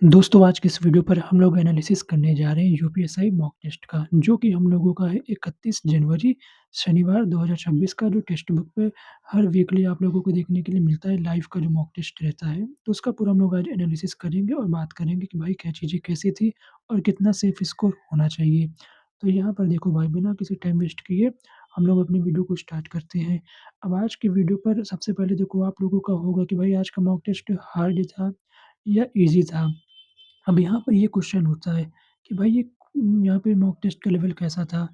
दोस्तों, आज की इस वीडियो पर हम लोग एनालिसिस करने जा रहे हैं यूपीएसआई मॉक टेस्ट का, जो कि हम लोगों का है 31 जनवरी शनिवार 2026 का जो टेक्स्ट बुक पे हर वीकली आप लोगों को देखने के लिए मिलता है लाइव का जो मॉक टेस्ट रहता है। तो उसका पूरा हम लोग आज एनालिसिस करेंगे और बात करेंगे कि भाई क्या चीज़ें कैसी थी और कितना सेफ स्कोर होना चाहिए। तो यहाँ पर देखो भाई बिना किसी टाइम वेस्ट किए हम लोग अपनी वीडियो को स्टार्ट करते हैं। अब आज की वीडियो पर सबसे पहले देखो आप लोगों का होगा कि भाई आज का मॉक टेस्ट हार्ड था या ईज़ी था? अब यहाँ पर ये क्वेश्चन होता है कि भाई ये यहाँ पे मॉक टेस्ट का लेवल कैसा था?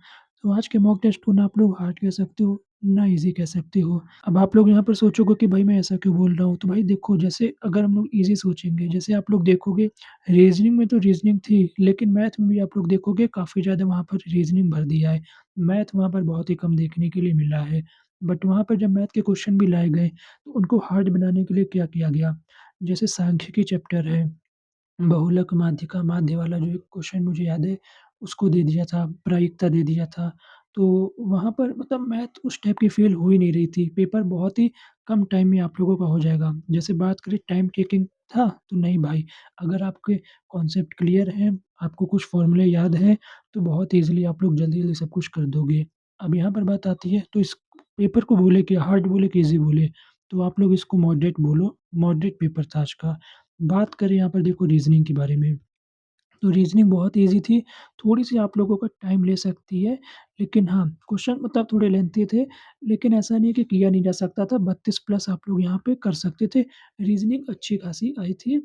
तो आज के मॉक टेस्ट को ना आप लोग हार्ड कह सकते हो, ना ईज़ी कह सकते हो। अब आप लोग यहाँ पर सोचोगे कि भाई मैं ऐसा क्यों बोल रहा हूँ? तो भाई देखो जैसे अगर हम लोग ईज़ी सोचेंगे, जैसे आप लोग देखोगे रीज़निंग में तो रीज़निंग थी, लेकिन मैथ में भी आप लोग देखोगे काफ़ी ज़्यादा वहाँ पर रीज़निंग भर दिया है। मैथ वहाँ पर बहुत ही कम देखने के लिए मिला है। बट वहाँ पर जब मैथ के क्वेश्चन भी लाए गए, तो उनको हार्ड बनाने के लिए क्या किया गया? जैसे सांख्यिकी चैप्टर है, बहुलक माध्यिका माध्य वाला जो एक क्वेश्चन मुझे याद है, उसको दे दिया था, प्रायिकता दे दिया था। तो वहाँ पर मतलब मैथ उस टाइप की फ़ेल हो ही नहीं रही थी, पेपर बहुत ही कम टाइम में आप लोगों का हो जाएगा। जैसे बात करें टाइम टेकिंग था, तो नहीं भाई, अगर आपके कॉन्सेप्ट क्लियर हैं, आपको कुछ फ़ॉर्मूले याद हैं, तो बहुत ईज़िली आप लोग जल्दी-जल्दी सब कुछ कर दोगे। अब यहाँ पर बात आती है, तो इस पेपर को बोले कि हार्ड बोले कि ईज़ी बोले, तो आप लोग इसको मॉडरेट बोलो, मॉडरेट पेपर था आज का। बात करें यहाँ पर देखो रीज़निंग के बारे में, तो रीज़निंग बहुत ईज़ी थी, थोड़ी-सी आप लोगों को टाइम ले सकती है, लेकिन हाँ, क्वेश्चन मतलब थोड़े लेंथी थे, लेकिन ऐसा नहीं है कि किया नहीं जा सकता था, 32 प्लस आप लोग यहाँ पे कर सकते थे। रीज़निंग अच्छी खासी आई थी,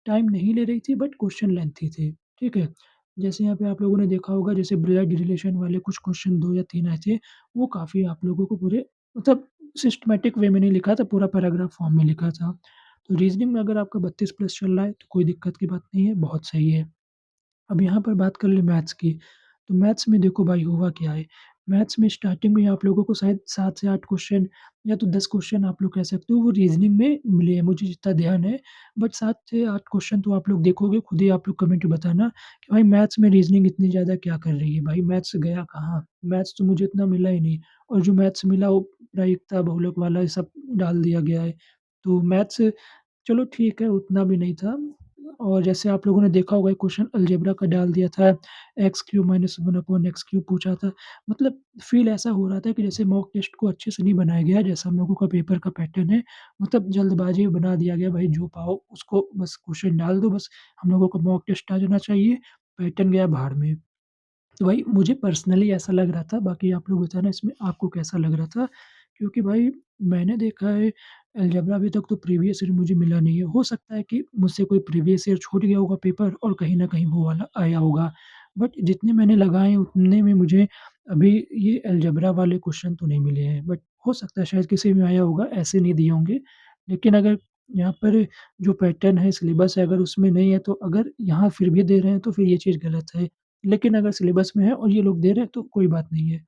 टाइम नहीं ले रही थी बट क्वेश्चन लेंथी थे, ठीक है? जैसे यहाँ पे आप लोगों ने देखा होगा जैसे ब्लड रिलेशन वाले कुछ क्वेश्चन 2 या 3 आए थे, वो काफ़ी आप लोगों को पूरे मतलब सिस्टमैटिक वे में नहीं लिखा था, पूरा पैराग्राफ फॉर्म में लिखा था। तो रीज़निंग में अगर आपका 32 प्लस चल रहा है, तो कोई दिक्कत की बात नहीं है, बहुत सही है। अब यहाँ पर बात कर लें मैथ्स की, तो मैथ्स में देखो भाई हुआ क्या है, मैथ्स में स्टार्टिंग में आप लोगों को शायद 7 से 8 क्वेश्चन या तो 10 क्वेश्चन आप लोग कह सकते हो वो रीज़निंग में मिले हैं, मुझे जितना ध्यान है। बट 7 से 8 क्वेश्चन तो आप लोग देखोगे, खुद ही आप लोग कमेंट में बताना कि भाई मैथ्स में रीज़निंग इतनी ज़्यादा क्या कर रही है? भाई मैथ्स गया कहाँ? मैथ्स तो मुझे इतना मिला ही नहीं और जो मैथ्स मिला वो प्रायिकता, बहुलक वाला ये सब डाल दिया गया है। तो मैथ्स चलो ठीक है, उतना भी नहीं था और जैसे आप लोगों ने देखा होगा एक क्वेश्चन अलजेब्रा का डाल दिया था, x cube minus 1 upon x cube पूछा था। मतलब फ़ील ऐसा हो रहा था कि जैसे मॉक टेस्ट को अच्छे से नहीं बनाया गया है, जैसा हम लोगों का पेपर का पैटर्न है। मतलब जल्दबाज़ी में बना दिया गया, भाई जो पाओ उसको बस क्वेश्चन डाल दो, बस हम लोगों को मॉक टेस्ट आ जाना चाहिए, पैटर्न गया भाड़ में। तो भाई मुझे पर्सनली ऐसा लग रहा था, बाकी आप लोग बताना इसमें आपको कैसा लग रहा था? क्योंकि भाई मैंने देखा है अलजेब्रा अभी तक तो प्रीवियस ईयर मुझे मिला नहीं है। हो सकता है कि मुझसे कोई प्रीवियस ईयर छूट गया होगा पेपर और कहीं न कहीं वो वाला आया होगा। बट जितने मैंने लगाए हैं उतने में मुझे अभी ये अलजेब्रा वाले क्वेश्चन तो नहीं मिले हैं। बट हो सकता है शायद किसी में आया होगा, ऐसे नहीं दिए होंगे। लेकिन अगर यहाँ पर जो पैटर्न है, सिलेबस है अगर उसमें नहीं है तो अगर यहाँ फिर भी दे रहे हैं तो फिर ये चीज़ गलत है। लेकिन अगर सिलेबस में है और ये लोग दे रहे हैं तो कोई बात नहीं है।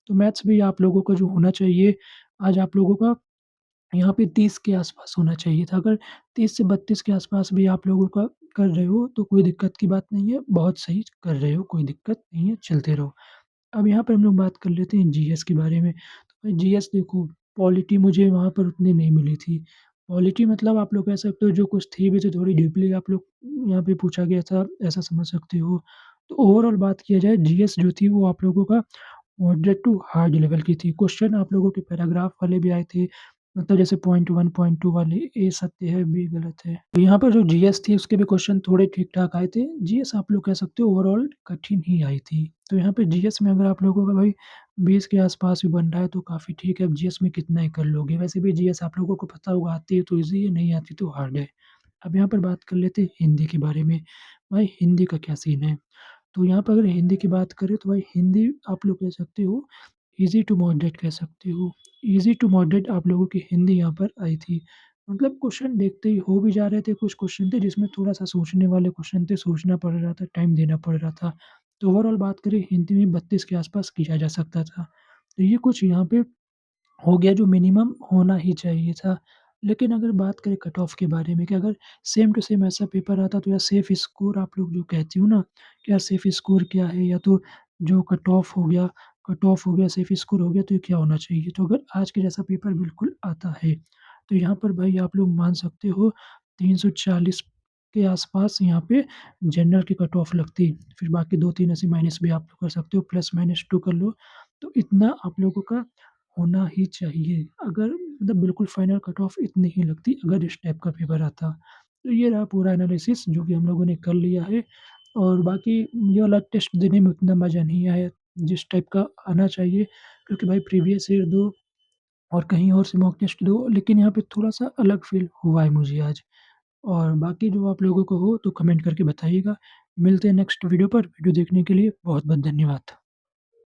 तो मैथ्स भी आप लोगों का जो होना चाहिए, आज आप लोगों का यहाँ पे 30 के आस-पास होना चाहिए था। अगर 30 से 32 के आस-पास भी आप लोगों का कर रहे हो तो कोई दिक्कत की बात नहीं है, बहुत सही कर रहे हो, कोई दिक्कत नहीं है, चलते रहो। अब यहाँ पर हम लोग बात कर लेते हैं जीएस के बारे में। तो भाई जीएस देखो, पॉलिटी मुझे वहाँ पर उतनी नहीं मिली थी। पॉलिटी मतलब आप लोग कह सकते हो जो कुछ थी भी तो थोड़ी डीपली आप लोग यहाँ पे पूछा गया था, ऐसा समझ सकते हो। तो ओवरऑल बात किया जाए जीएस जो थी वो आप लोगों का मॉडरेट टू हार्ड लेवल की थी। क्वेश्चन आप लोगों के पैराग्राफ वाले भी आए थे, मतलब जैसे पॉइंट 1, पॉइंट 2 वाले, ए सत्य है, बी गलत है। तो यहाँ पर जो जीएस थी उसके भी क्वेश्चन थोड़े ठीक-ठाक आए थे। जीएस आप लोग कह सकते हो ओवरऑल कठिन ही आई थी। तो यहाँ पे जीएस में अगर आप लोगों का भाई 20 के आस-पास भी बन रहा है तो काफ़ी ठीक है, अब जीएस में कितना ही कर लोगे। वैसे भी जीएस आप लोगों को पता होगा आती है तो ईज़ी है, नहीं आती तो हार्ड है। अब यहाँ पर बात कर लेते हैं हिंदी के बारे में। भाई हिंदी का क्या सीन है? तो यहाँ पर अगर हिंदी की बात करें तो भाई हिंदी आप लोग कह सकते हो ईज़ी टू मॉडरेट कह सकते हो। ईज़ी टू मॉडरेट आप लोगों की हिंदी यहाँ पर आई थी। मतलब क्वेश्चन देखते ही हो भी जा रहे थे, कुछ क्वेश्चन थे जिसमें थोड़ा-सा सोचने वाले क्वेश्चन थे, सोचना पड़ रहा था, टाइम देना पड़ रहा था। तो ओवरऑल बात करें हिंदी में 32 के आस-पास किया जा सकता था। तो ये कुछ यहाँ पे हो गया जो मिनिमम होना ही चाहिए था। लेकिन अगर बात करें कट ऑफ के बारे में कि अगर सेम टू सेम ऐसा पेपर आता तो यार सेफ स्कोर आप लोग जो कहते हो ना, कि यार सेफ स्कोर क्या है या तो जो कट ऑफ हो गया, सेफ स्कोर हो गया तो ये क्या होना चाहिए? तो अगर आज के जैसा पेपर बिल्कुल आता है, तो यहाँ पर भाई आप लोग मान सकते हो 340 के आस-पास यहाँ पे जनरल की कट ऑफ लगती। फिर बाकी 2-3 ऐसे माइनस भी आप लोग कर सकते हो, प्लस-माइनस 2 कर लो। तो इतना आप लोगों का होना ही चाहिए। अगर मतलब बिल्कुल फाइनल कट ऑफ इतनी ही लगती अगर इस टाइप का पेपर आता। तो ये रहा पूरा एनालिसिस जो कि हम लोगों ने कर लिया है और बाकी ये वाला टेस्ट देने में उतना मज़ा नहीं आया, जिस टाइप का आना चाहिए क्योंकि भाई प्रीवियस ईयर दो और कहीं और से मॉक टेस्ट दो, लेकिन यहाँ पे थोड़ा-सा अलग फ़ील हुआ है मुझे आज। और बाकी जो आप लोगों को हो तो कमेंट करके बताइएगा। मिलते हैं नेक्स्ट वीडियो पर। वीडियो देखने के लिए बहुत-बहुत धन्यवाद।